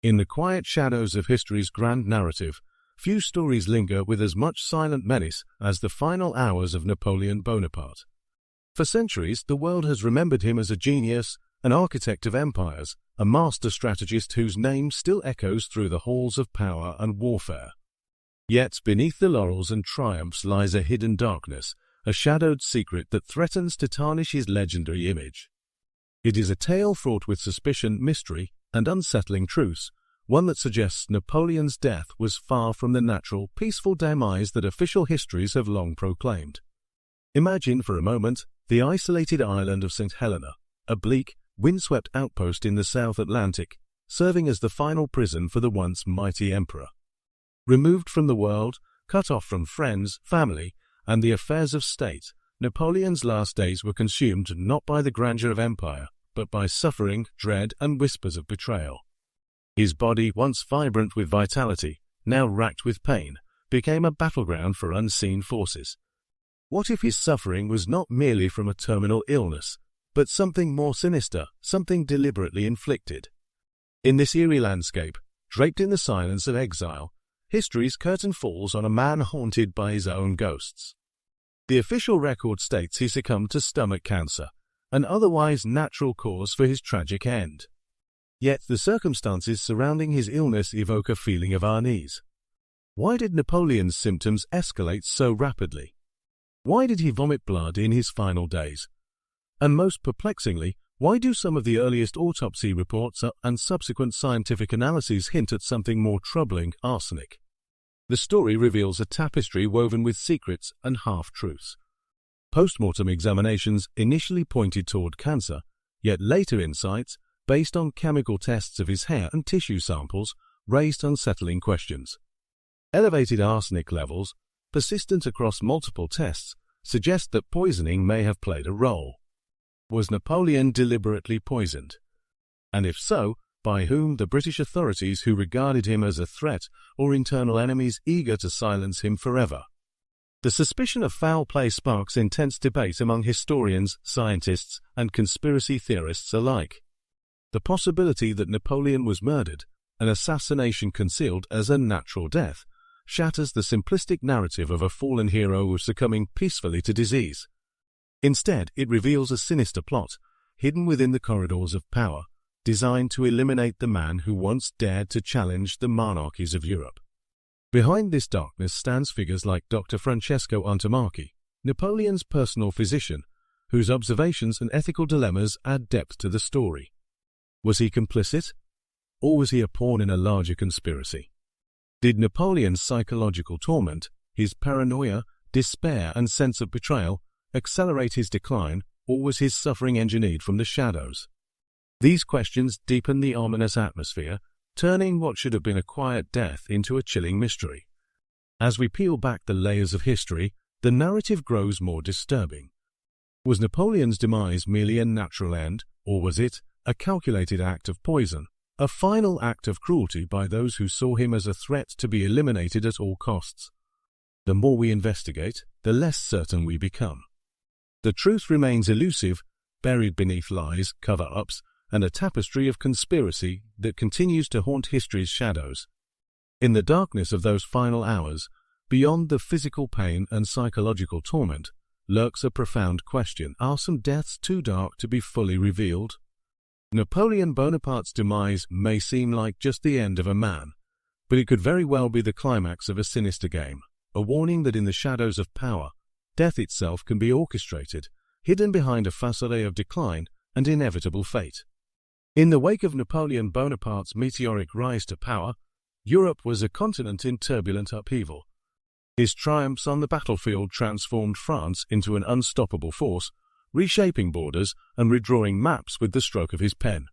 In the quiet shadows of history's grand narrative, few stories linger with as much silent menace as the final hours of Napoleon Bonaparte. For centuries, the world has remembered him as a genius, an architect of empires, a master strategist whose name still echoes through the halls of power and warfare. Yet beneath the laurels and triumphs lies a hidden darkness, a shadowed secret that threatens to tarnish his legendary image. It is a tale fraught with suspicion, mystery, and unsettling truths, one that suggests Napoleon's death was far from the natural, peaceful demise that official histories have long proclaimed. Imagine for a moment the isolated island of St. Helena, a bleak, windswept outpost in the South Atlantic, serving as the final prison for the once mighty emperor. Removed from the world, cut off from friends, family, and the affairs of state, Napoleon's last days were consumed not by the grandeur of empire, but by suffering, dread, and whispers of betrayal. His body, once vibrant with vitality, now racked with pain, became a battleground for unseen forces. What if his suffering was not merely from a terminal illness, but something more sinister, something deliberately inflicted? In this eerie landscape, draped in the silence of exile, history's curtain falls on a man haunted by his own ghosts. The official record states he succumbed to stomach cancer, an otherwise natural cause for his tragic end. Yet the circumstances surrounding his illness evoke a feeling of unease. Why did Napoleon's symptoms escalate so rapidly? Why did he vomit blood in his final days? And most perplexingly, why do some of the earliest autopsy reports and subsequent scientific analyses hint at something more troubling, arsenic? The story reveals a tapestry woven with secrets and half-truths. Post-mortem examinations initially pointed toward cancer, yet later insights, based on chemical tests of his hair and tissue samples, raised unsettling questions. Elevated arsenic levels, persistent across multiple tests, suggest that poisoning may have played a role. Was Napoleon deliberately poisoned? And if so, by whom? The British authorities, who regarded him as a threat, or internal enemies eager to silence him forever? The suspicion of foul play sparks intense debate among historians, scientists, and conspiracy theorists alike. The possibility that Napoleon was murdered, an assassination concealed as a natural death, shatters the simplistic narrative of a fallen hero succumbing peacefully to disease. Instead, it reveals a sinister plot, hidden within the corridors of power, designed to eliminate the man who once dared to challenge the monarchies of Europe. Behind this darkness stands figures like Dr. Francesco Antommarchi, Napoleon's personal physician, whose observations and ethical dilemmas add depth to the story. Was he complicit? Or was he a pawn in a larger conspiracy? Did Napoleon's psychological torment, his paranoia, despair, and sense of betrayal accelerate his decline, or was his suffering engineered from the shadows? These questions deepen the ominous atmosphere, turning what should have been a quiet death into a chilling mystery. As we peel back the layers of history, the narrative grows more disturbing. Was Napoleon's demise merely a natural end, or was it a calculated act of poison, a final act of cruelty by those who saw him as a threat to be eliminated at all costs? The more we investigate, the less certain we become. The truth remains elusive, buried beneath lies, cover-ups, and a tapestry of conspiracy that continues to haunt history's shadows. In the darkness of those final hours, beyond the physical pain and psychological torment, lurks a profound question. Are some deaths too dark to be fully revealed? Napoleon Bonaparte's demise may seem like just the end of a man, but it could very well be the climax of a sinister game, a warning that in the shadows of power, death itself can be orchestrated, hidden behind a facade of decline and inevitable fate. In the wake of Napoleon Bonaparte's meteoric rise to power, Europe was a continent in turbulent upheaval. His triumphs on the battlefield transformed France into an unstoppable force, reshaping borders and redrawing maps with the stroke of his pen.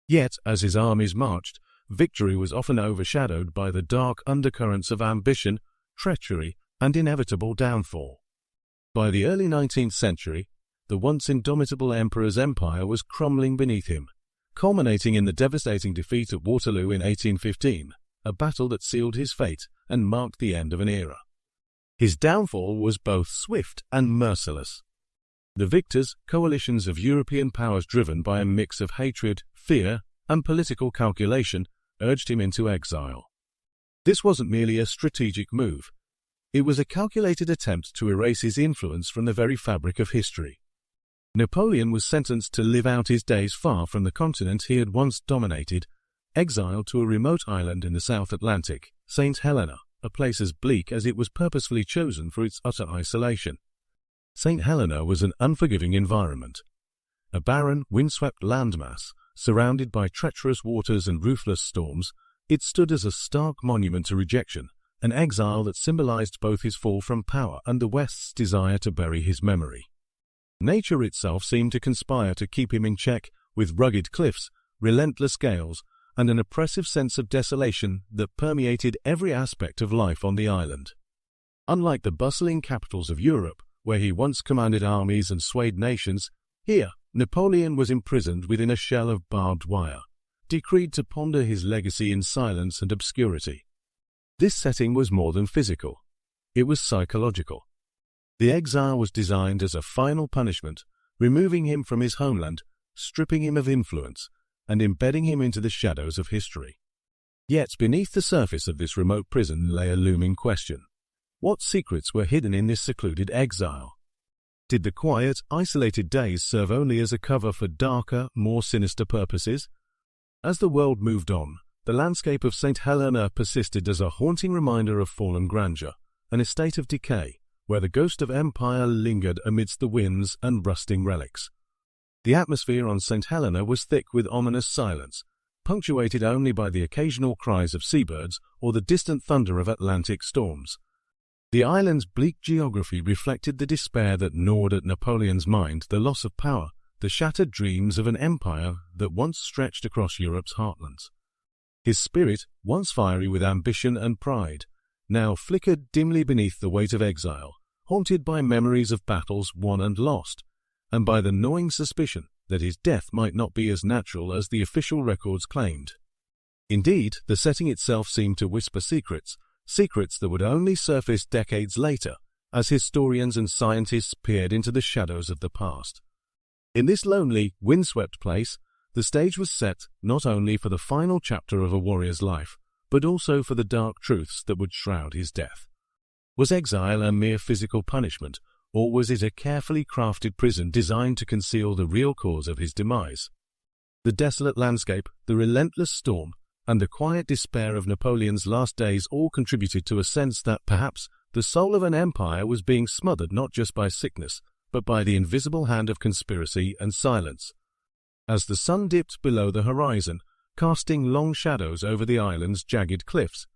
Yet, as his armies marched, victory was often overshadowed by the dark undercurrents of ambition, treachery, and inevitable downfall. By the early 19th century, the once indomitable emperor's empire was crumbling beneath him, culminating in the devastating defeat at Waterloo in 1815, a battle that sealed his fate and marked the end of an era. His downfall was both swift and merciless. The victors, coalitions of European powers driven by a mix of hatred, fear, and political calculation, urged him into exile. This wasn't merely a strategic move. It was a calculated attempt to erase his influence from the very fabric of history. Napoleon was sentenced to live out his days far from the continent he had once dominated, exiled to a remote island in the South Atlantic, St. Helena, a place as bleak as it was purposefully chosen for its utter isolation. St. Helena was an unforgiving environment. A barren, windswept landmass, surrounded by treacherous waters and ruthless storms, it stood as a stark monument to rejection, an exile that symbolized both his fall from power and the West's desire to bury his memory. Nature itself seemed to conspire to keep him in check, with rugged cliffs, relentless gales, and an oppressive sense of desolation that permeated every aspect of life on the island. Unlike the bustling capitals of Europe, where he once commanded armies and swayed nations, here Napoleon was imprisoned within a shell of barbed wire, decreed to ponder his legacy in silence and obscurity. This setting was more than physical. It was psychological. The exile was designed as a final punishment, removing him from his homeland, stripping him of influence, and embedding him into the shadows of history. Yet beneath the surface of this remote prison lay a looming question. What secrets were hidden in this secluded exile? Did the quiet, isolated days serve only as a cover for darker, more sinister purposes? As the world moved on, the landscape of St. Helena persisted as a haunting reminder of fallen grandeur, an estate of decay, where the ghost of empire lingered amidst the winds and rusting relics. The atmosphere on St. Helena was thick with ominous silence, punctuated only by the occasional cries of seabirds or the distant thunder of Atlantic storms. The island's bleak geography reflected the despair that gnawed at Napoleon's mind, the loss of power, the shattered dreams of an empire that once stretched across Europe's heartlands. His spirit, once fiery with ambition and pride, now flickered dimly beneath the weight of exile, haunted by memories of battles won and lost, and by the gnawing suspicion that his death might not be as natural as the official records claimed. Indeed, the setting itself seemed to whisper secrets that would only surface decades later, as historians and scientists peered into the shadows of the past. In this lonely, windswept place, the stage was set not only for the final chapter of a warrior's life, but also for the dark truths that would shroud his death. Was exile a mere physical punishment, or was it a carefully crafted prison designed to conceal the real cause of his demise? The desolate landscape, the relentless storm, and the quiet despair of Napoleon's last days all contributed to a sense that perhaps the soul of an empire was being smothered not just by sickness, but by the invisible hand of conspiracy and silence. As the sun dipped below the horizon, casting long shadows over the island's jagged cliffs,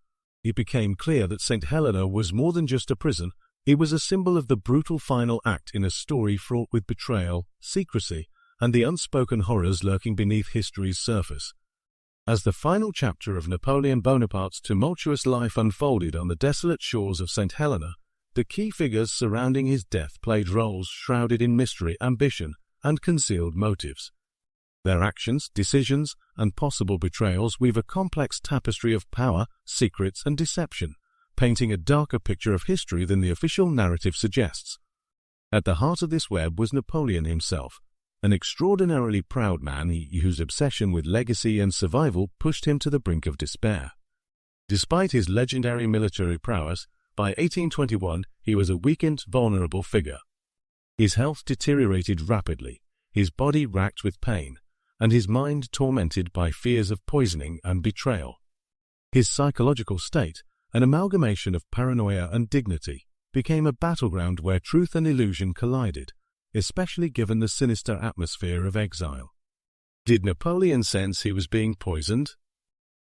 it became clear that St. Helena was more than just a prison. It was a symbol of the brutal final act in a story fraught with betrayal, secrecy, and the unspoken horrors lurking beneath history's surface. As the final chapter of Napoleon Bonaparte's tumultuous life unfolded on the desolate shores of St. Helena, the key figures surrounding his death played roles shrouded in mystery, ambition, and concealed motives. Their actions, decisions, and possible betrayals weave a complex tapestry of power, secrets, and deception, painting a darker picture of history than the official narrative suggests. At the heart of this web was Napoleon himself, an extraordinarily proud man whose obsession with legacy and survival pushed him to the brink of despair. Despite his legendary military prowess, by 1821 he was a weakened, vulnerable figure. His health deteriorated rapidly, his body racked with pain, and his mind tormented by fears of poisoning and betrayal. His psychological state, an amalgamation of paranoia and dignity, became a battleground where truth and illusion collided, especially given the sinister atmosphere of exile. Did Napoleon sense he was being poisoned?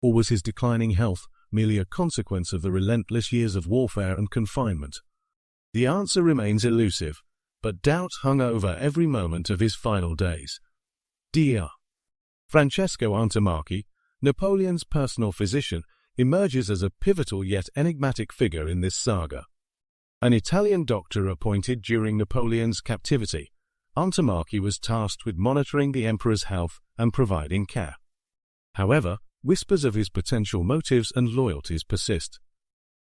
Or was his declining health merely a consequence of the relentless years of warfare and confinement? The answer remains elusive, but doubt hung over every moment of his final days. Dr. Francesco Antommarchi, Napoleon's personal physician, emerges as a pivotal yet enigmatic figure in this saga. An Italian doctor appointed during Napoleon's captivity, Antommarchi was tasked with monitoring the emperor's health and providing care. However, whispers of his potential motives and loyalties persist.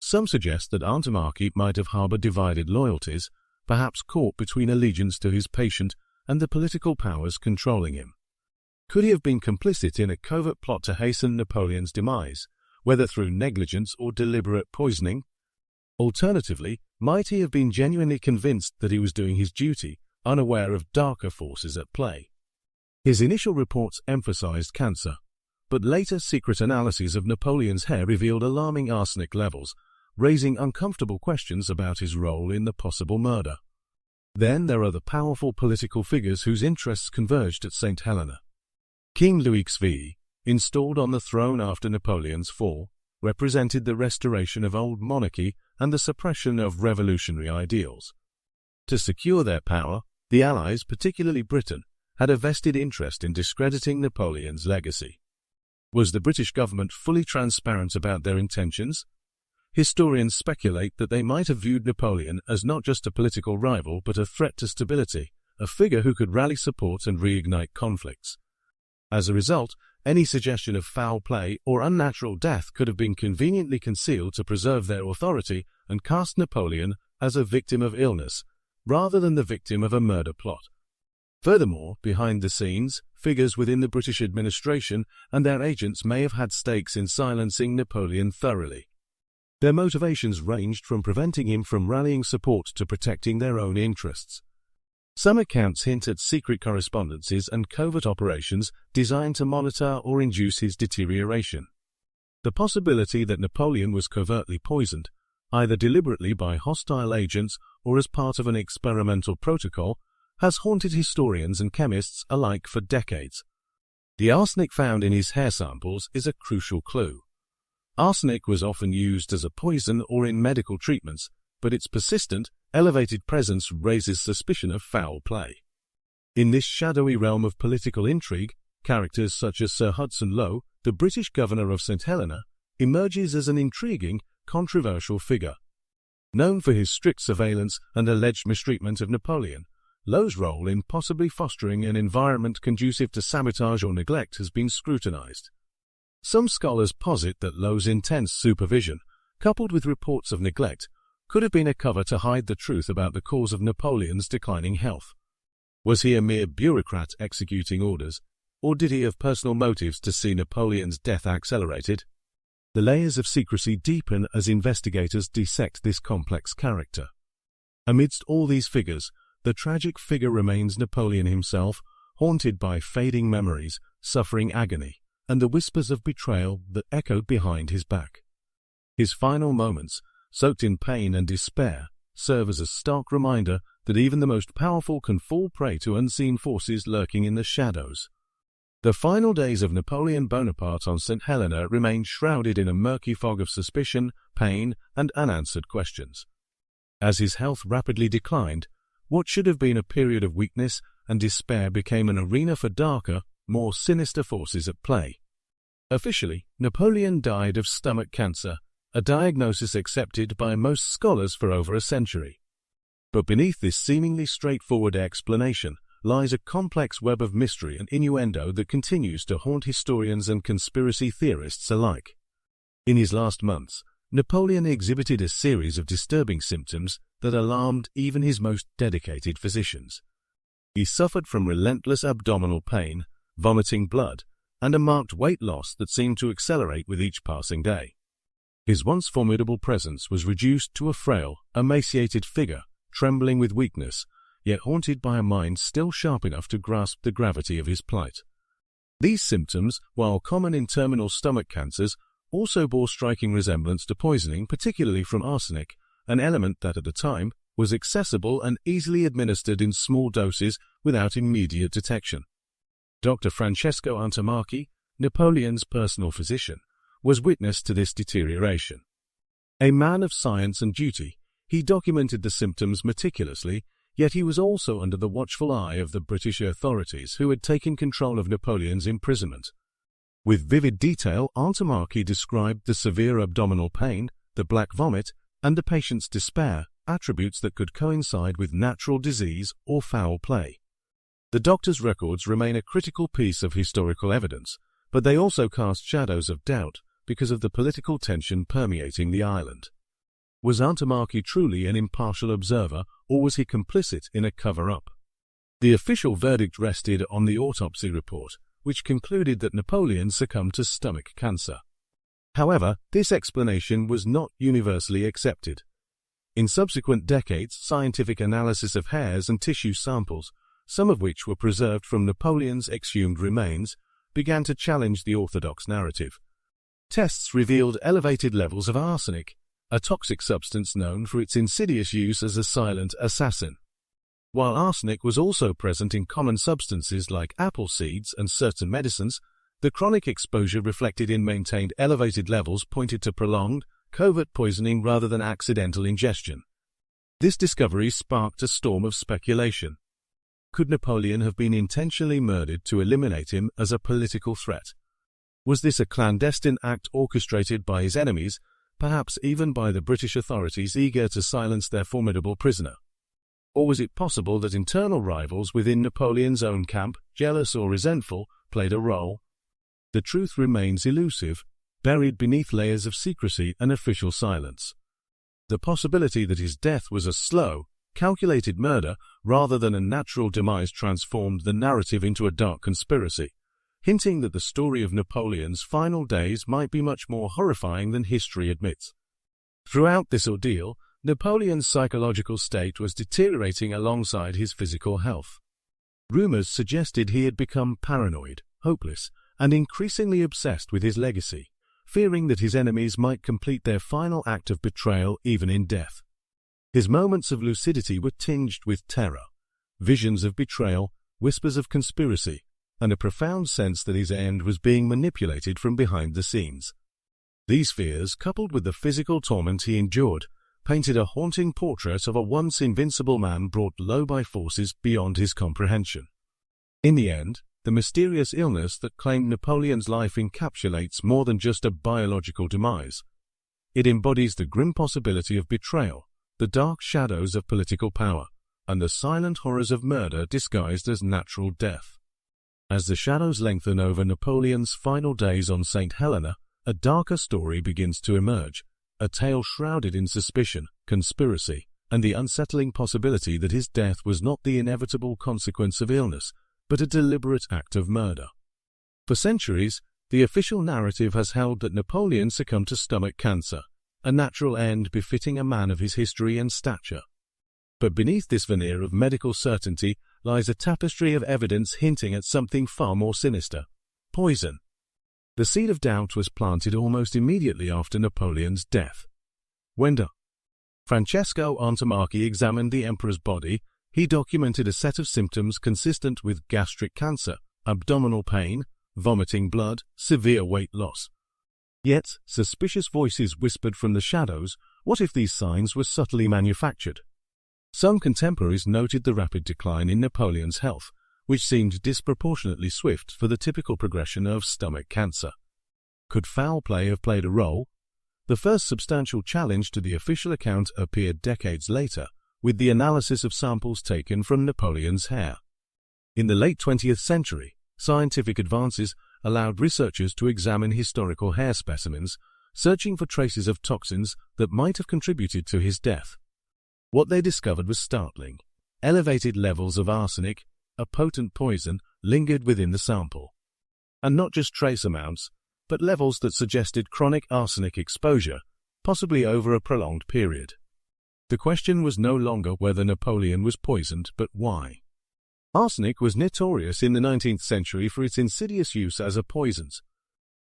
Some suggest that Antommarchi might have harbored divided loyalties, perhaps caught between allegiance to his patient and the political powers controlling him. Could he have been complicit in a covert plot to hasten Napoleon's demise, whether through negligence or deliberate poisoning? Alternatively, might he have been genuinely convinced that he was doing his duty, unaware of darker forces at play? His initial reports emphasized cancer, but later secret analyses of Napoleon's hair revealed alarming arsenic levels, raising uncomfortable questions about his role in the possible murder. Then there are the powerful political figures whose interests converged at St. Helena. King Louis XVI, installed on the throne after Napoleon's fall, represented the restoration of old monarchy and the suppression of revolutionary ideals. To secure their power, the Allies, particularly Britain, had a vested interest in discrediting Napoleon's legacy. Was the British government fully transparent about their intentions? Historians speculate that they might have viewed Napoleon as not just a political rival but a threat to stability, a figure who could rally support and reignite conflicts. As a result, any suggestion of foul play or unnatural death could have been conveniently concealed to preserve their authority and cast Napoleon as a victim of illness, rather than the victim of a murder plot. Furthermore, behind the scenes, figures within the British administration and their agents may have had stakes in silencing Napoleon thoroughly. Their motivations ranged from preventing him from rallying support to protecting their own interests. Some accounts hint at secret correspondences and covert operations designed to monitor or induce his deterioration. The possibility that Napoleon was covertly poisoned, either deliberately by hostile agents or as part of an experimental protocol, has haunted historians and chemists alike for decades. The arsenic found in his hair samples is a crucial clue. Arsenic was often used as a poison or in medical treatments, but its persistent, elevated presence raises suspicion of foul play. In this shadowy realm of political intrigue, characters such as Sir Hudson Lowe, the British governor of St. Helena, emerges as an intriguing, controversial figure. Known for his strict surveillance and alleged mistreatment of Napoleon, Lowe's role in possibly fostering an environment conducive to sabotage or neglect has been scrutinized. Some scholars posit that Lowe's intense supervision, coupled with reports of neglect, could have been a cover to hide the truth about the cause of Napoleon's declining health. Was he a mere bureaucrat executing orders, or did he have personal motives to see Napoleon's death accelerated? The layers of secrecy deepen as investigators dissect this complex character. Amidst all these figures, the tragic figure remains Napoleon himself, haunted by fading memories, suffering agony, and the whispers of betrayal that echoed behind his back. His final moments, soaked in pain and despair, serve as a stark reminder that even the most powerful can fall prey to unseen forces lurking in the shadows. The final days of Napoleon Bonaparte on St. Helena remain shrouded in a murky fog of suspicion, pain, and unanswered questions. As his health rapidly declined, what should have been a period of weakness and despair became an arena for darker, more sinister forces at play. Officially, Napoleon died of stomach cancer, a diagnosis accepted by most scholars for over a century. But beneath this seemingly straightforward explanation lies a complex web of mystery and innuendo that continues to haunt historians and conspiracy theorists alike. In his last months, Napoleon exhibited a series of disturbing symptoms that alarmed even his most dedicated physicians. He suffered from relentless abdominal pain, vomiting blood, and a marked weight loss that seemed to accelerate with each passing day. His once formidable presence was reduced to a frail, emaciated figure, trembling with weakness, yet haunted by a mind still sharp enough to grasp the gravity of his plight. These symptoms, while common in terminal stomach cancers, also bore striking resemblance to poisoning, particularly from arsenic, an element that at the time was accessible and easily administered in small doses without immediate detection. Dr. Francesco Antommarchi, Napoleon's personal physician, was witness to this deterioration. A man of science and duty, he documented the symptoms meticulously, yet he was also under the watchful eye of the British authorities who had taken control of Napoleon's imprisonment. With vivid detail, Antommarchi described the severe abdominal pain, the black vomit, and the patient's despair, attributes that could coincide with natural disease or foul play. The doctor's records remain a critical piece of historical evidence, but they also cast shadows of doubt because of the political tension permeating the island. Was Antommarchi truly an impartial observer, or was he complicit in a cover-up? The official verdict rested on the autopsy report, which concluded that Napoleon succumbed to stomach cancer. However, this explanation was not universally accepted. In subsequent decades, scientific analysis of hairs and tissue samples, some of which were preserved from Napoleon's exhumed remains, began to challenge the orthodox narrative. Tests revealed elevated levels of arsenic, a toxic substance known for its insidious use as a silent assassin. While arsenic was also present in common substances like apple seeds and certain medicines, the chronic exposure reflected in maintained elevated levels pointed to prolonged, covert poisoning rather than accidental ingestion. This discovery sparked a storm of speculation. Could Napoleon have been intentionally murdered to eliminate him as a political threat? Was this a clandestine act orchestrated by his enemies, perhaps even by the British authorities eager to silence their formidable prisoner? Or was it possible that internal rivals within Napoleon's own camp, jealous or resentful, played a role? The truth remains elusive, buried beneath layers of secrecy and official silence. The possibility that his death was a slow, calculated murder rather than a natural demise transformed the narrative into a dark conspiracy, hinting that the story of Napoleon's final days might be much more horrifying than history admits. Throughout this ordeal, Napoleon's psychological state was deteriorating alongside his physical health. Rumors suggested he had become paranoid, hopeless, and increasingly obsessed with his legacy, fearing that his enemies might complete their final act of betrayal even in death. His moments of lucidity were tinged with terror, visions of betrayal, whispers of conspiracy, and a profound sense that his end was being manipulated from behind the scenes. These fears, coupled with the physical torment he endured, painted a haunting portrait of a once invincible man brought low by forces beyond his comprehension. In the end, the mysterious illness that claimed Napoleon's life encapsulates more than just a biological demise. It embodies the grim possibility of betrayal, the dark shadows of political power, and the silent horrors of murder disguised as natural death. As the shadows lengthen over Napoleon's final days on St. Helena, a darker story begins to emerge, a tale shrouded in suspicion, conspiracy, and the unsettling possibility that his death was not the inevitable consequence of illness, but a deliberate act of murder. For centuries, the official narrative has held that Napoleon succumbed to stomach cancer, a natural end befitting a man of his history and stature. But beneath this veneer of medical certainty lies a tapestry of evidence hinting at something far more sinister: poison. The seed of doubt was planted almost immediately after Napoleon's death. When Francesco Antommarchi examined the emperor's body, he documented a set of symptoms consistent with gastric cancer, abdominal pain, vomiting blood, severe weight loss. Yet, suspicious voices whispered from the shadows, what if these signs were subtly manufactured? Some contemporaries noted the rapid decline in Napoleon's health, which seemed disproportionately swift for the typical progression of stomach cancer. Could foul play have played a role? The first substantial challenge to the official account appeared decades later, with the analysis of samples taken from Napoleon's hair. In the late 20th century, scientific advances allowed researchers to examine historical hair specimens, searching for traces of toxins that might have contributed to his death. What they discovered was startling. Elevated levels of arsenic, a potent poison, lingered within the sample. And not just trace amounts, but levels that suggested chronic arsenic exposure, possibly over a prolonged period. The question was no longer whether Napoleon was poisoned, but why. Arsenic was notorious in the 19th century for its insidious use as a poison.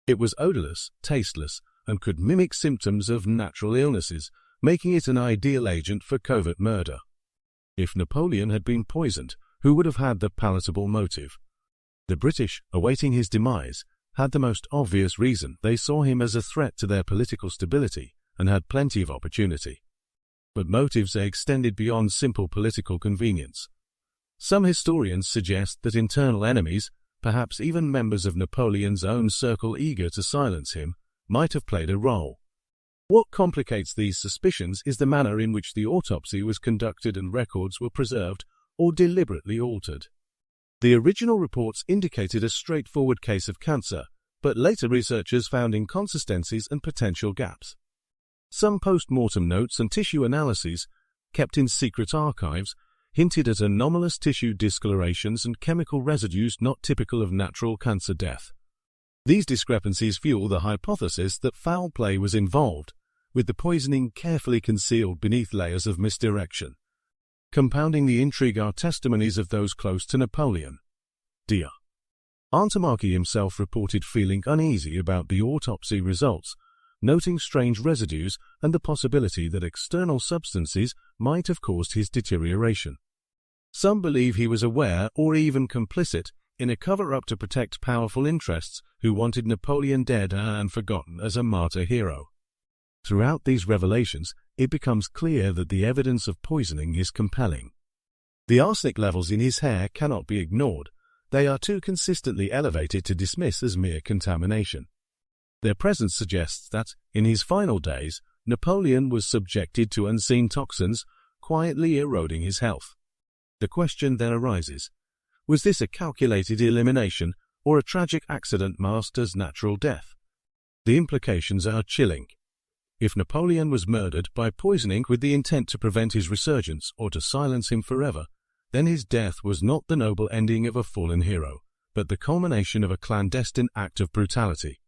It was odorless, tasteless, and could mimic symptoms of natural illnesses, making it an ideal agent for covert murder. If Napoleon had been poisoned, who would have had the palatable motive? The British, awaiting his demise, had the most obvious reason. They saw him as a threat to their political stability and had plenty of opportunity. But motives extended beyond simple political convenience. Some historians suggest that internal enemies, perhaps even members of Napoleon's own circle eager to silence him, might have played a role. What complicates these suspicions is the manner in which the autopsy was conducted and records were preserved or deliberately altered. The original reports indicated a straightforward case of cancer, but later researchers found inconsistencies and potential gaps. Some post-mortem notes and tissue analyses, kept in secret archives, hinted at anomalous tissue discolorations and chemical residues not typical of natural cancer death. These discrepancies fuel the hypothesis that foul play was involved, with the poisoning carefully concealed beneath layers of misdirection. Compounding the intrigue are testimonies of those close to Napoleon. Dr. Antommarchi himself reported feeling uneasy about the autopsy results, noting strange residues and the possibility that external substances might have caused his deterioration. Some believe he was aware or even complicit in a cover-up to protect powerful interests who wanted Napoleon dead and forgotten as a martyr hero. Throughout these revelations, it becomes clear that the evidence of poisoning is compelling. The arsenic levels in his hair cannot be ignored. They are too consistently elevated to dismiss as mere contamination. Their presence suggests that, in his final days, Napoleon was subjected to unseen toxins, quietly eroding his health. The question then arises, was this a calculated elimination or a tragic accident masked as natural death? The implications are chilling. If Napoleon was murdered by poisoning with the intent to prevent his resurgence or to silence him forever, then his death was not the noble ending of a fallen hero, but the culmination of a clandestine act of brutality.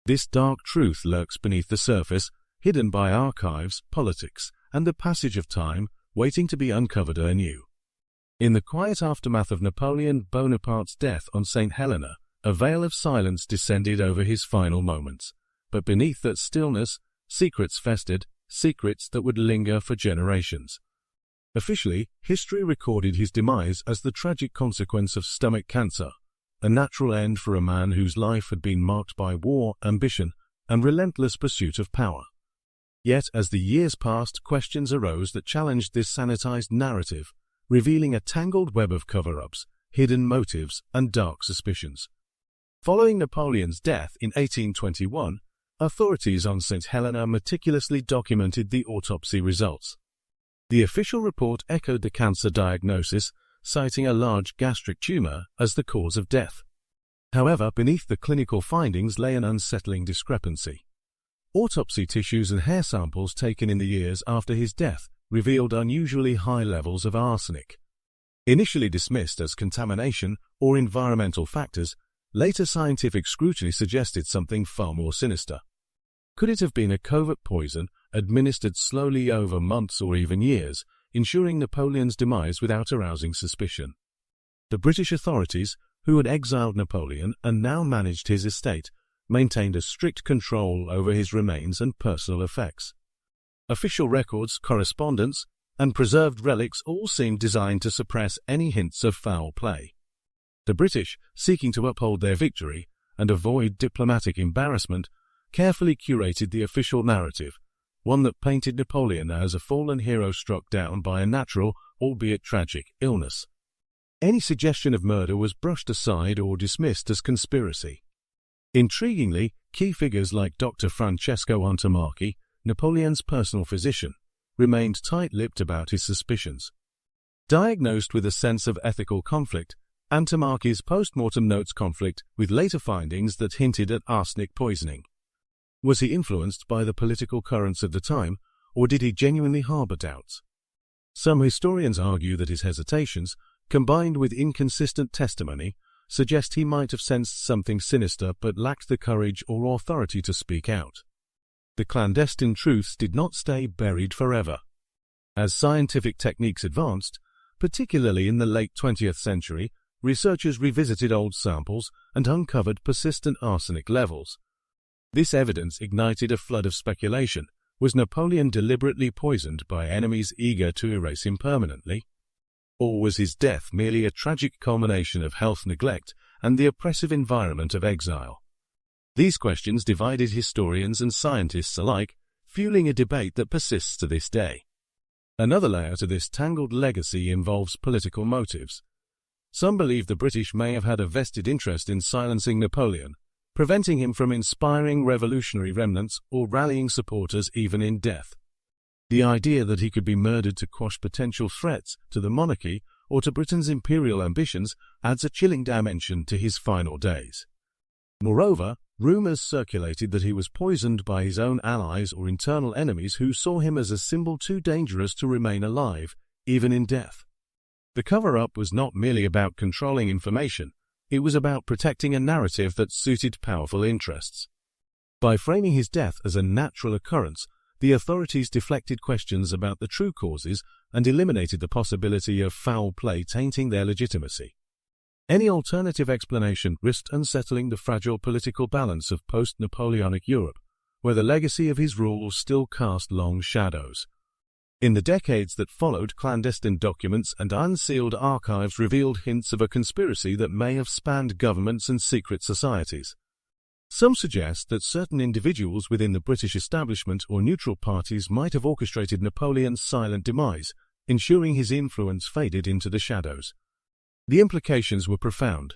This dark truth lurks beneath the surface, hidden by archives, politics, and the passage of time, waiting to be uncovered anew. In the quiet aftermath of Napoleon Bonaparte's death on St. Helena, a veil of silence descended over his final moments, but beneath that stillness, secrets festered, secrets that would linger for generations. Officially, history recorded his demise as the tragic consequence of stomach cancer, a natural end for a man whose life had been marked by war, ambition, and relentless pursuit of power. Yet, as the years passed, questions arose that challenged this sanitized narrative, revealing a tangled web of cover-ups, hidden motives, and dark suspicions. Following Napoleon's death in 1821, authorities on St. Helena meticulously documented the autopsy results. The official report echoed the cancer diagnosis, citing a large gastric tumor as the cause of death. However, beneath the clinical findings lay an unsettling discrepancy. Autopsy tissues and hair samples taken in the years after his death revealed unusually high levels of arsenic. Initially dismissed as contamination or environmental factors, later scientific scrutiny suggested something far more sinister. Could it have been a covert poison administered slowly over months or even years, ensuring Napoleon's demise without arousing suspicion? The British authorities, who had exiled Napoleon and now managed his estate, maintained a strict control over his remains and personal effects. Official records, correspondence, and preserved relics all seemed designed to suppress any hints of foul play. The British, seeking to uphold their victory and avoid diplomatic embarrassment, carefully curated the official narrative, one that painted Napoleon as a fallen hero struck down by a natural, albeit tragic, illness. Any suggestion of murder was brushed aside or dismissed as conspiracy. Intriguingly, key figures like Dr. Francesco Antommarchi, Napoleon's personal physician, remained tight-lipped about his suspicions. Diagnosed with a sense of ethical conflict, Antommarchi's post-mortem notes conflict with later findings that hinted at arsenic poisoning. Was he influenced by the political currents of the time, or did he genuinely harbor doubts? Some historians argue that his hesitations, combined with inconsistent testimony, suggest he might have sensed something sinister but lacked the courage or authority to speak out. The clandestine truths did not stay buried forever. As scientific techniques advanced, particularly in the late 20th century, researchers revisited old samples and uncovered persistent arsenic levels. This evidence ignited a flood of speculation. Was Napoleon deliberately poisoned by enemies eager to erase him permanently? Or was his death merely a tragic culmination of health neglect and the oppressive environment of exile? These questions divided historians and scientists alike, fueling a debate that persists to this day. Another layer to this tangled legacy involves political motives. Some believe the British may have had a vested interest in silencing Napoleon, preventing him from inspiring revolutionary remnants or rallying supporters even in death. The idea that he could be murdered to quash potential threats to the monarchy or to Britain's imperial ambitions adds a chilling dimension to his final days. Moreover, rumors circulated that he was poisoned by his own allies or internal enemies who saw him as a symbol too dangerous to remain alive, even in death. The cover-up was not merely about controlling information, it was about protecting a narrative that suited powerful interests. By framing his death as a natural occurrence, the authorities deflected questions about the true causes and eliminated the possibility of foul play tainting their legitimacy. Any alternative explanation risked unsettling the fragile political balance of post-Napoleonic Europe, where the legacy of his rule still cast long shadows. In the decades that followed, clandestine documents and unsealed archives revealed hints of a conspiracy that may have spanned governments and secret societies. Some suggest that certain individuals within the British establishment or neutral parties might have orchestrated Napoleon's silent demise, ensuring his influence faded into the shadows. The implications were profound.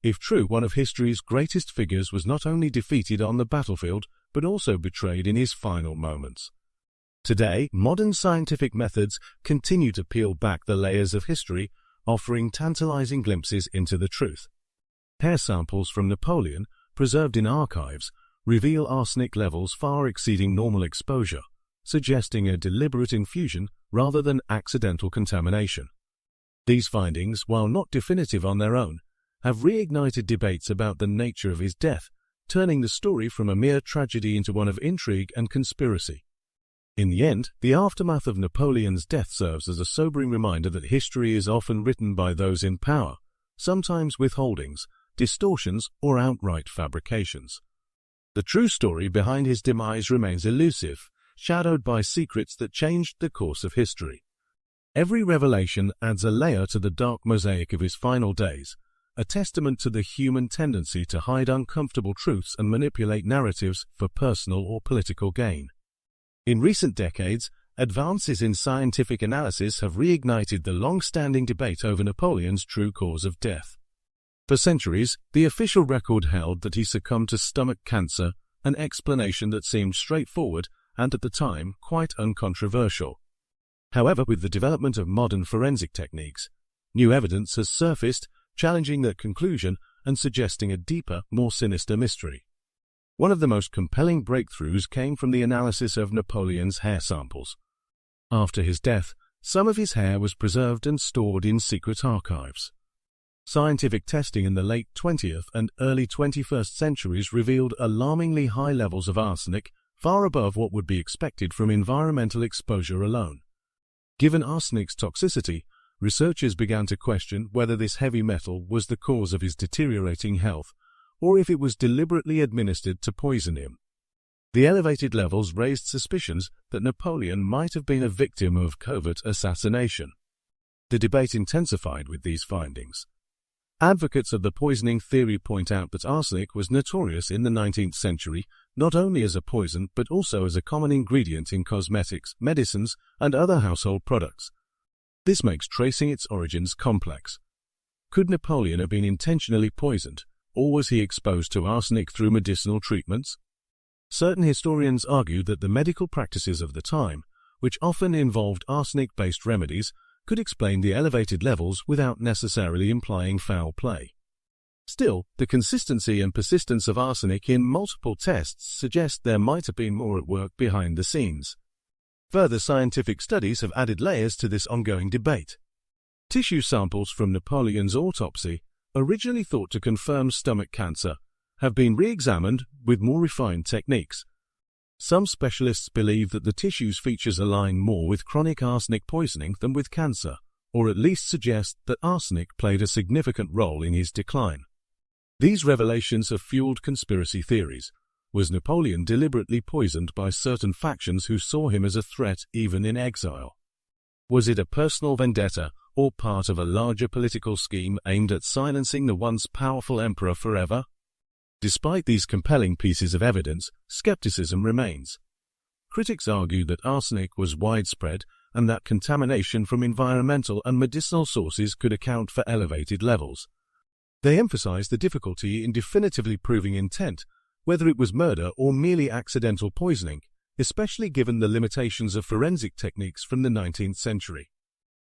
If true, one of history's greatest figures was not only defeated on the battlefield, but also betrayed in his final moments. Today, modern scientific methods continue to peel back the layers of history, offering tantalizing glimpses into the truth. Hair samples from Napoleon, preserved in archives, reveal arsenic levels far exceeding normal exposure, suggesting a deliberate infusion rather than accidental contamination. These findings, while not definitive on their own, have reignited debates about the nature of his death, turning the story from a mere tragedy into one of intrigue and conspiracy. In the end, the aftermath of Napoleon's death serves as a sobering reminder that history is often written by those in power, sometimes withholdings, distortions, or outright fabrications. The true story behind his demise remains elusive, shadowed by secrets that changed the course of history. Every revelation adds a layer to the dark mosaic of his final days, a testament to the human tendency to hide uncomfortable truths and manipulate narratives for personal or political gain. In recent decades, advances in scientific analysis have reignited the long-standing debate over Napoleon's true cause of death. For centuries, the official record held that he succumbed to stomach cancer, an explanation that seemed straightforward and, at the time, quite uncontroversial. However, with the development of modern forensic techniques, new evidence has surfaced, challenging that conclusion and suggesting a deeper, more sinister mystery. One of the most compelling breakthroughs came from the analysis of Napoleon's hair samples. After his death, some of his hair was preserved and stored in secret archives. Scientific testing in the late 20th and early 21st centuries revealed alarmingly high levels of arsenic, far above what would be expected from environmental exposure alone. Given arsenic's toxicity, researchers began to question whether this heavy metal was the cause of his deteriorating health, or if it was deliberately administered to poison him. The elevated levels raised suspicions that Napoleon might have been a victim of covert assassination. The debate intensified with these findings. Advocates of the poisoning theory point out that arsenic was notorious in the 19th century, not only as a poison but also as a common ingredient in cosmetics, medicines, and other household products. This makes tracing its origins complex. Could Napoleon have been intentionally poisoned, or was he exposed to arsenic through medicinal treatments? Certain historians argue that the medical practices of the time, which often involved arsenic-based remedies, could explain the elevated levels without necessarily implying foul play. Still, the consistency and persistence of arsenic in multiple tests suggest there might have been more at work behind the scenes. Further scientific studies have added layers to this ongoing debate. Tissue samples from Napoleon's autopsy, originally thought to confirm stomach cancer, have been re-examined with more refined techniques. Some specialists believe that the tissue's features align more with chronic arsenic poisoning than with cancer, or at least suggest that arsenic played a significant role in his decline. These revelations have fueled conspiracy theories. Was Napoleon deliberately poisoned by certain factions who saw him as a threat even in exile? Was it a personal vendetta or part of a larger political scheme aimed at silencing the once powerful emperor forever? Despite these compelling pieces of evidence, skepticism remains. Critics argue that arsenic was widespread and that contamination from environmental and medicinal sources could account for elevated levels. They emphasize the difficulty in definitively proving intent, whether it was murder or merely accidental poisoning, especially given the limitations of forensic techniques from the 19th century.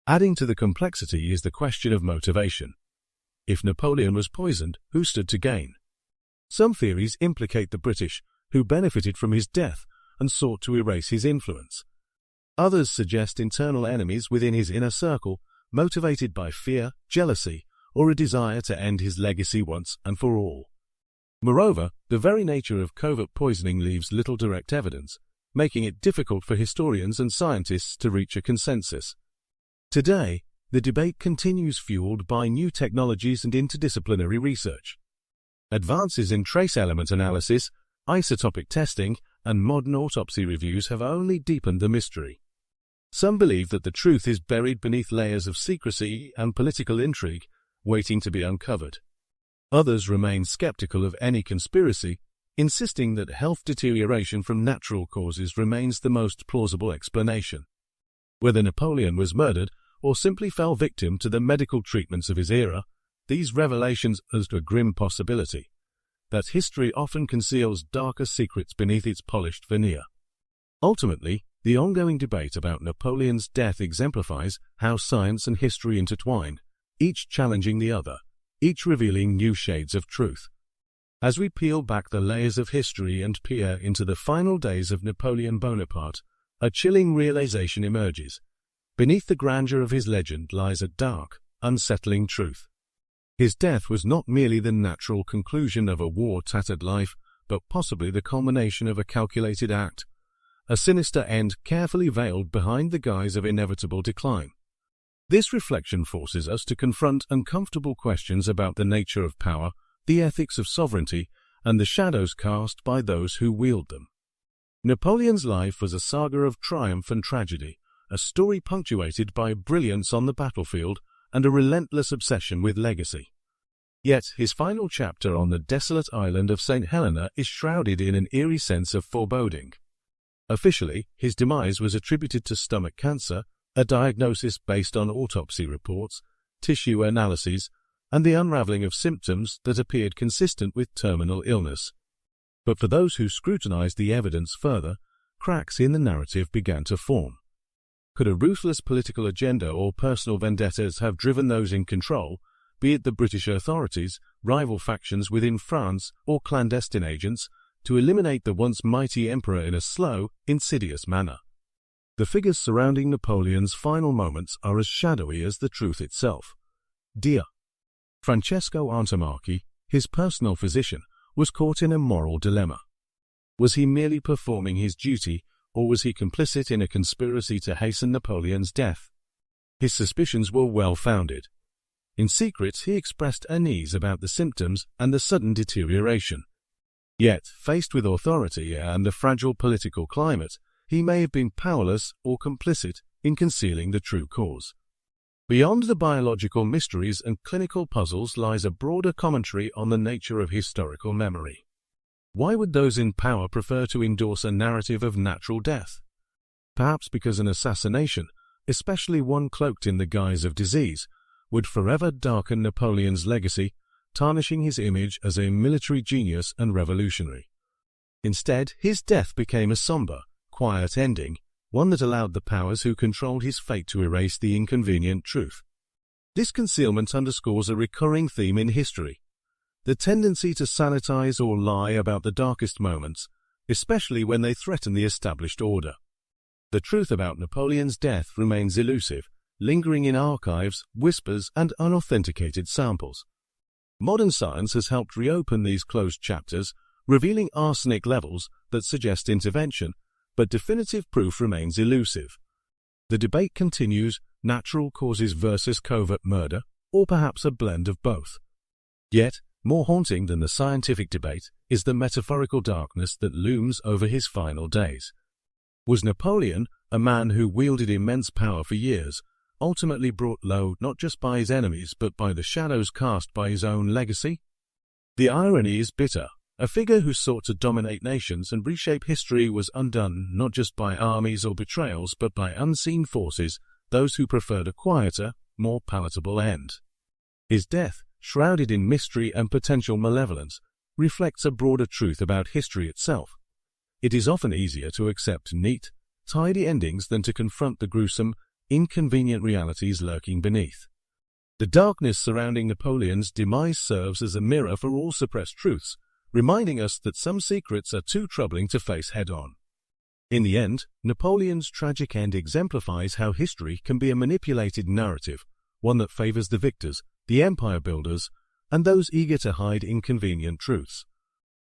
Adding to the complexity is the question of motivation. If Napoleon was poisoned, who stood to gain? Some theories implicate the British, who benefited from his death and sought to erase his influence. Others suggest internal enemies within his inner circle, motivated by fear, jealousy, or a desire to end his legacy once and for all. Moreover, the very nature of covert poisoning leaves little direct evidence, making it difficult for historians and scientists to reach a consensus. Today, the debate continues, fueled by new technologies and interdisciplinary research. Advances in trace element analysis, isotopic testing, and modern autopsy reviews have only deepened the mystery. Some believe that the truth is buried beneath layers of secrecy and political intrigue, waiting to be uncovered. Others remain skeptical of any conspiracy, insisting that health deterioration from natural causes remains the most plausible explanation. Whether Napoleon was murdered or simply fell victim to the medical treatments of his era, these revelations as to a grim possibility that history often conceals darker secrets beneath its polished veneer. Ultimately, the ongoing debate about Napoleon's death exemplifies how science and history intertwine, each challenging the other, each revealing new shades of truth. As we peel back the layers of history and peer into the final days of Napoleon Bonaparte, a chilling realization emerges. Beneath the grandeur of his legend lies a dark, unsettling truth. His death was not merely the natural conclusion of a war-tattered life, but possibly the culmination of a calculated act, a sinister end carefully veiled behind the guise of inevitable decline. This reflection forces us to confront uncomfortable questions about the nature of power, the ethics of sovereignty, and the shadows cast by those who wield them. Napoleon's life was a saga of triumph and tragedy, a story punctuated by brilliance on the battlefield and a relentless obsession with legacy. Yet his final chapter on the desolate island of St. Helena is shrouded in an eerie sense of foreboding. Officially, his demise was attributed to stomach cancer, a diagnosis based on autopsy reports, tissue analyses, and the unraveling of symptoms that appeared consistent with terminal illness. But for those who scrutinized the evidence further, cracks in the narrative began to form. Could a ruthless political agenda or personal vendettas have driven those in control, be it the British authorities, rival factions within France, or clandestine agents, to eliminate the once mighty emperor in a slow, insidious manner? The figures surrounding Napoleon's final moments are as shadowy as the truth itself. Dear Francesco Antomarchi, his personal physician, was caught in a moral dilemma. Was he merely performing his duty, or was he complicit in a conspiracy to hasten Napoleon's death? His suspicions were well-founded. In secret, he expressed unease about the symptoms and the sudden deterioration. Yet, faced with authority and a fragile political climate, he may have been powerless or complicit in concealing the true cause. Beyond the biological mysteries and clinical puzzles lies a broader commentary on the nature of historical memory. Why would those in power prefer to endorse a narrative of natural death? Perhaps because an assassination, especially one cloaked in the guise of disease, would forever darken Napoleon's legacy, tarnishing his image as a military genius and revolutionary. Instead, his death became a somber, quiet ending, one that allowed the powers who controlled his fate to erase the inconvenient truth. This concealment underscores a recurring theme in history: the tendency to sanitize or lie about the darkest moments, especially when they threaten the established order. The truth about Napoleon's death remains elusive, lingering in archives, whispers, and unauthenticated samples. Modern science has helped reopen these closed chapters, revealing arsenic levels that suggest intervention, but definitive proof remains elusive. The debate continues: natural causes versus covert murder, or perhaps a blend of both. Yet, more haunting than the scientific debate is the metaphorical darkness that looms over his final days. Was Napoleon, a man who wielded immense power for years, ultimately brought low not just by his enemies but by the shadows cast by his own legacy? The irony is bitter. A figure who sought to dominate nations and reshape history was undone not just by armies or betrayals but by unseen forces, those who preferred a quieter, more palatable end. His death, shrouded in mystery and potential malevolence, reflects a broader truth about history itself. It is often easier to accept neat, tidy endings than to confront the gruesome, inconvenient realities lurking beneath. The darkness surrounding Napoleon's demise serves as a mirror for all suppressed truths, reminding us that some secrets are too troubling to face head-on. In the end, Napoleon's tragic end exemplifies how history can be a manipulated narrative, one that favors the victors, the empire builders, and those eager to hide inconvenient truths.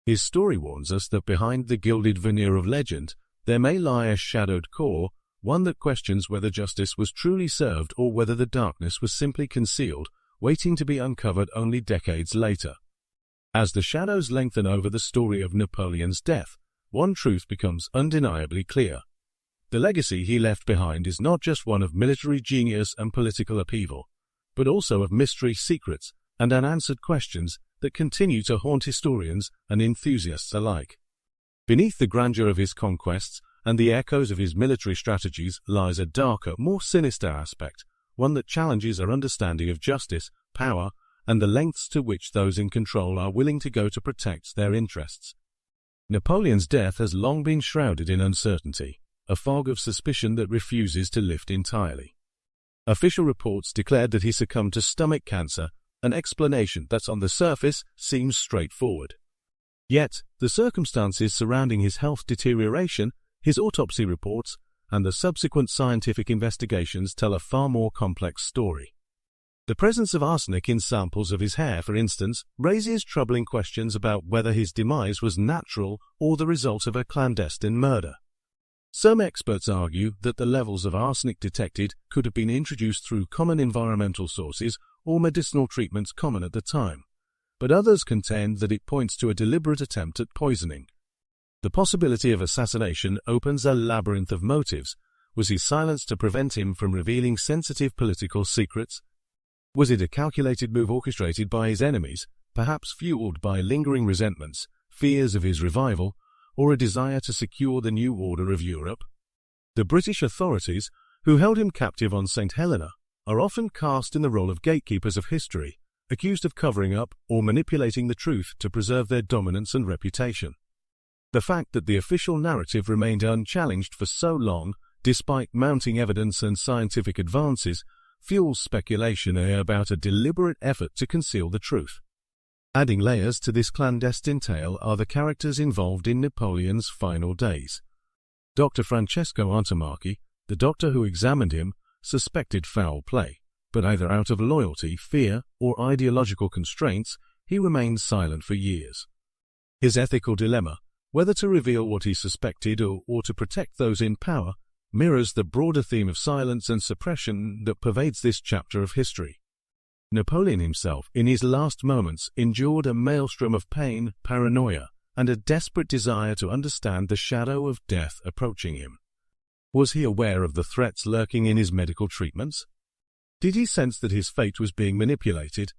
His story warns us that behind the gilded veneer of legend, there may lie a shadowed core, one that questions whether justice was truly served or whether the darkness was simply concealed, waiting to be uncovered only decades later. As the shadows lengthen over the story of Napoleon's death, one truth becomes undeniably clear. The legacy he left behind is not just one of military genius and political upheaval, but also of mystery, secrets, and unanswered questions that continue to haunt historians and enthusiasts alike. Beneath the grandeur of his conquests and the echoes of his military strategies lies a darker, more sinister aspect, one that challenges our understanding of justice, power, and the lengths to which those in control are willing to go to protect their interests. Napoleon's death has long been shrouded in uncertainty, a fog of suspicion that refuses to lift entirely. Official reports declared that he succumbed to stomach cancer, an explanation that on the surface seems straightforward. Yet, the circumstances surrounding his health deterioration, his autopsy reports, and the subsequent scientific investigations tell a far more complex story. The presence of arsenic in samples of his hair, for instance, raises troubling questions about whether his demise was natural or the result of a clandestine murder. Some experts argue that the levels of arsenic detected could have been introduced through common environmental sources or medicinal treatments common at the time, but others contend that it points to a deliberate attempt at poisoning. The possibility of assassination opens a labyrinth of motives. Was he silenced to prevent him from revealing sensitive political secrets? Was it a calculated move orchestrated by his enemies, perhaps fueled by lingering resentments, fears of his revival, or a desire to secure the new order of Europe? The British authorities, who held him captive on St. Helena, are often cast in the role of gatekeepers of history, accused of covering up or manipulating the truth to preserve their dominance and reputation. The fact that the official narrative remained unchallenged for so long, despite mounting evidence and scientific advances, fuels speculation about a deliberate effort to conceal the truth. Adding layers to this clandestine tale are the characters involved in Napoleon's final days. Dr. Francesco Antommarchi, the doctor who examined him, suspected foul play, but either out of loyalty, fear, or ideological constraints, he remained silent for years. His ethical dilemma, whether to reveal what he suspected or to protect those in power, mirrors the broader theme of silence and suppression that pervades this chapter of history. Napoleon himself, in his last moments, endured a maelstrom of pain, paranoia, and a desperate desire to understand the shadow of death approaching him. Was he aware of the threats lurking in his medical treatments? Did he sense that his fate was being manipulated?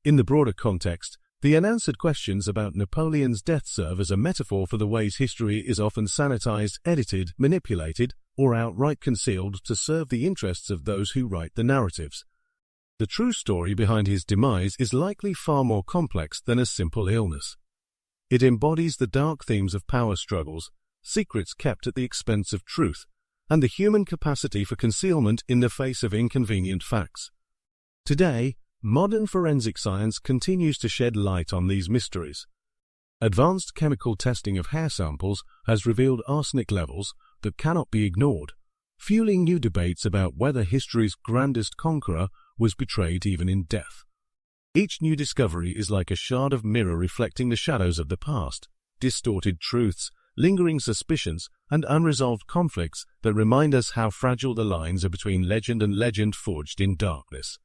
In the broader context, the unanswered questions about Napoleon's death serve as a metaphor for the ways history is often sanitized, edited, manipulated, or outright concealed to serve the interests of those who write the narratives. The true story behind his demise is likely far more complex than a simple illness. It embodies the dark themes of power struggles, secrets kept at the expense of truth, and the human capacity for concealment in the face of inconvenient facts. Today, modern forensic science continues to shed light on these mysteries. Advanced chemical testing of hair samples has revealed arsenic levels that cannot be ignored, fueling new debates about whether history's grandest conqueror was betrayed even in death. Each new discovery is like a shard of mirror reflecting the shadows of the past, distorted truths, lingering suspicions, and unresolved conflicts that remind us how fragile the lines are between legend and legend forged in darkness.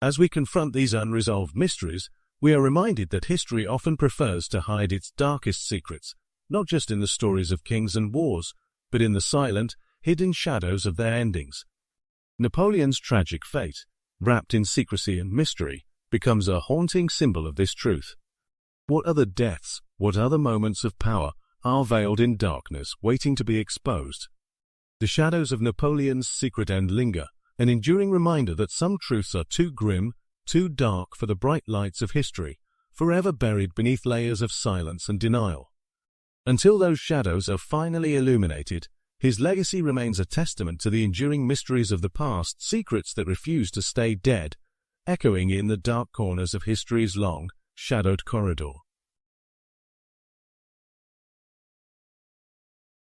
As we confront these unresolved mysteries, we are reminded that history often prefers to hide its darkest secrets, not just in the stories of kings and wars, but in the silent, hidden shadows of their endings. Napoleon's tragic fate, wrapped in secrecy and mystery, becomes a haunting symbol of this truth. What other deaths, what other moments of power are veiled in darkness, waiting to be exposed? The shadows of Napoleon's secret end linger, an enduring reminder that some truths are too grim, too dark for the bright lights of history, forever buried beneath layers of silence and denial. Until those shadows are finally illuminated, his legacy remains a testament to the enduring mysteries of the past, secrets that refuse to stay dead, echoing in the dark corners of history's long, shadowed corridor.